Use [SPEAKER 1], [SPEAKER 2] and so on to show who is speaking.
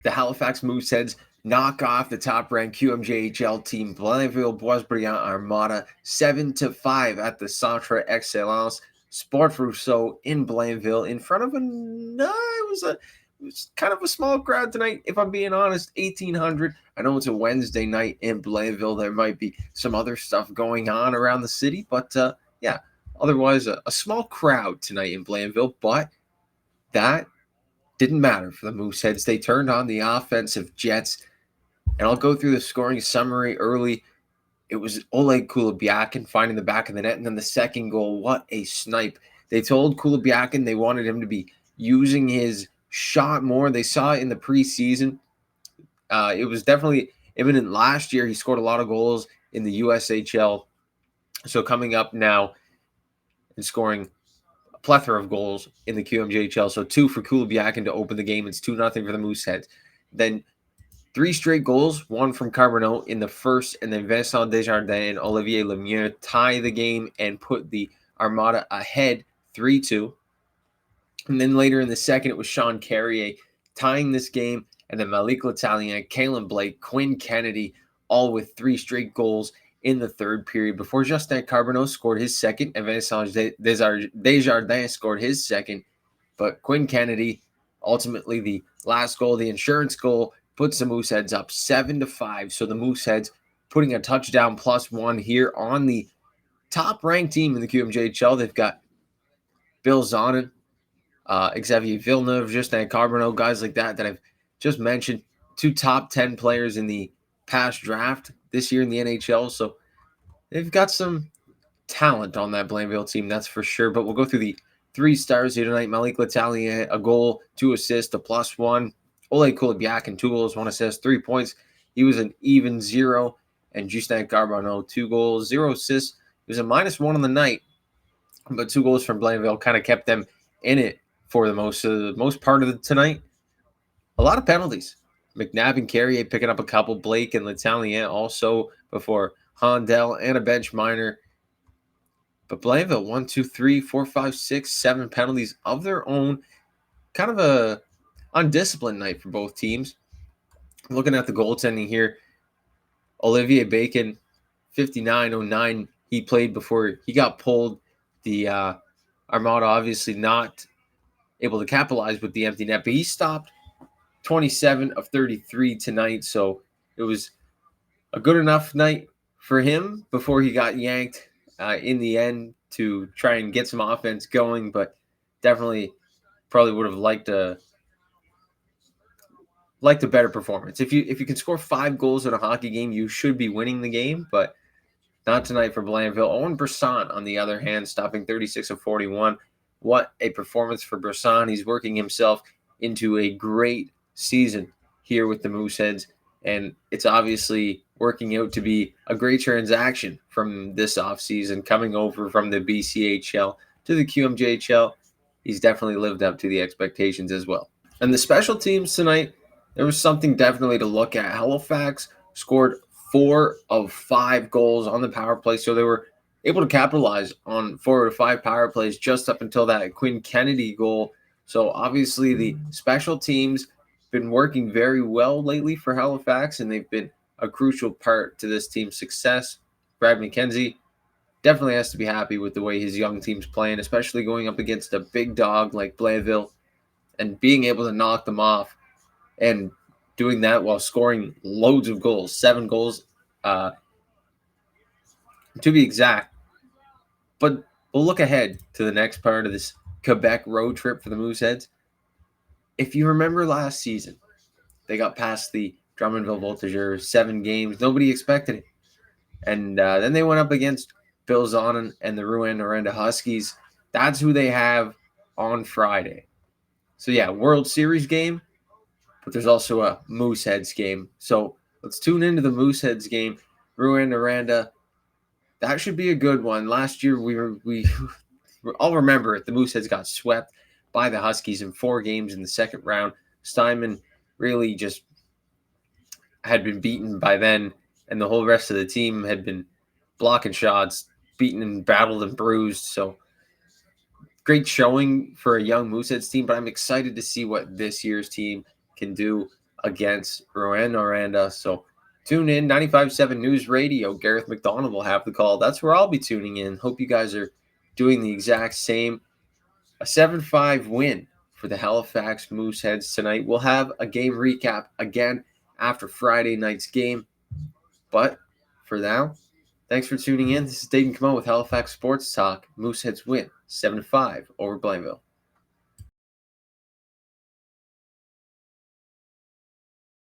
[SPEAKER 1] The Halifax Mooseheads knock off the top-ranked QMJHL team Blainville-Boisbriand Armada 7-5 at the Centre Excellence Sport Rousseau in Blainville in front of it was kind of a small crowd tonight, if I'm being honest, 1,800. I know it's a Wednesday night in Blainville. There might be some other stuff going on around the city, but yeah, otherwise a small crowd tonight in Blainville, but that didn't matter for the Mooseheads. They turned on the offensive jets, and I'll go through the scoring summary early. It was Oleg Kulibiakin finding the back of the net, and then the second goal, what a snipe. They told Kulibiakin they wanted him to be using his shot more. They saw it in the preseason. It was definitely imminent last year. He scored a lot of goals in the USHL. So coming up now and scoring a plethora of goals in the QMJHL. So 2 for Kulibiakin to open the game. It's 2-0 for the Mooseheads. Then 3 straight goals, 1 from Carbonneau in the first, and then Vincent Desjardins and Olivier Lemieux tie the game and put the Armada ahead 3-2. And then later in the second, it was Sean Carrier tying this game, and then Malik L'Italien, Kalen Blake, Quinn Kennedy, all with 3 straight goals in the third period before Justin Carbonneau scored his second and Vincent Desjardins scored his second. But Quinn Kennedy, ultimately the last goal, the insurance goal, puts the Mooseheads up 7-5. So the Mooseheads putting a touchdown +1 here on the top-ranked team in the QMJHL. They've got Bill Zonin, Xavier Villeneuve, Justin Carbonneau, guys like that I've just mentioned. 2 top 10 players in the past draft this year in the NHL. So they've got some talent on that Blainville team, that's for sure. But we'll go through the 3 stars here tonight. Malik L'Italien, a goal, 2 assists, a +1. Oleg Kulibiakin, 2 goals, 1 assist, 3 points. He was an even 0. And Justin Carbonneau, 2 goals, 0 assists. He was a -1 on the night, but 2 goals from Blainville kind of kept them in it for the most part of tonight. A lot of penalties. McNabb and Carrier picking up a couple. Blake and L'Italien also before Hondell and a bench minor. But Blainville, 1, 2, 3, 4, 5, 6, 7 penalties of their own. Kind of a undisciplined night for both teams. Looking at the goaltending here, Olivier Bacon, 59.09. He played before he got pulled. The Armada obviously not able to capitalize with the empty net, but he stopped 27 of 33 tonight. So it was a good enough night for him before he got yanked in the end to try and get some offense going, but definitely probably would have liked a better performance. If you can score 5 goals in a hockey game, you should be winning the game, but not tonight for Blainville. Owen Brisson, on the other hand, stopping 36 of 41. What a performance for Brisson. He's working himself into a great season here with the Mooseheads, and it's obviously working out to be a great transaction from this offseason, coming over from the BCHL to the QMJHL. He's definitely lived up to the expectations as well. And the special teams tonight, there was something definitely to look at. Halifax scored 4 of 5 goals on the power play, so they were able to capitalize on 4 out of 5 power plays just up until that Quinn Kennedy goal. So obviously the special teams been working very well lately for Halifax, and they've been a crucial part to this team's success. Brad McKenzie definitely has to be happy with the way his young team's playing, especially going up against a big dog like Blainville and being able to knock them off and doing that while scoring loads of goals, 7 goals to be exact. But we'll look ahead to the next part of this Quebec road trip for the Mooseheads. If you remember last season, they got past the Drummondville Voltigeurs, 7 games. Nobody expected it. And then they went up against Bill Zonin and the Rouyn-Noranda Huskies. That's who they have on Friday. So, yeah, World Series game, but there's also a Mooseheads game. So let's tune into the Mooseheads game. Rouyn-Noranda, that should be a good one. Last year, we all remember it. The Mooseheads got swept by the Huskies in 4 games in the second round. Steinman really just had been beaten by then, and the whole rest of the team had been blocking shots, beaten and battled and bruised. So great showing for a young Mooseheads team, but I'm excited to see what this year's team can do against Rouen-Noranda. So tune in, 95.7 News Radio. Gareth McDonald will have the call. That's where I'll be tuning in. Hope you guys are doing the exact same. A 7-5 win for the Halifax Mooseheads tonight. We'll have a game recap again after Friday night's game. But for now, thanks for tuning in. This is Dayton Camo with Halifax Sports Talk. Mooseheads win 7-5 over Blainville.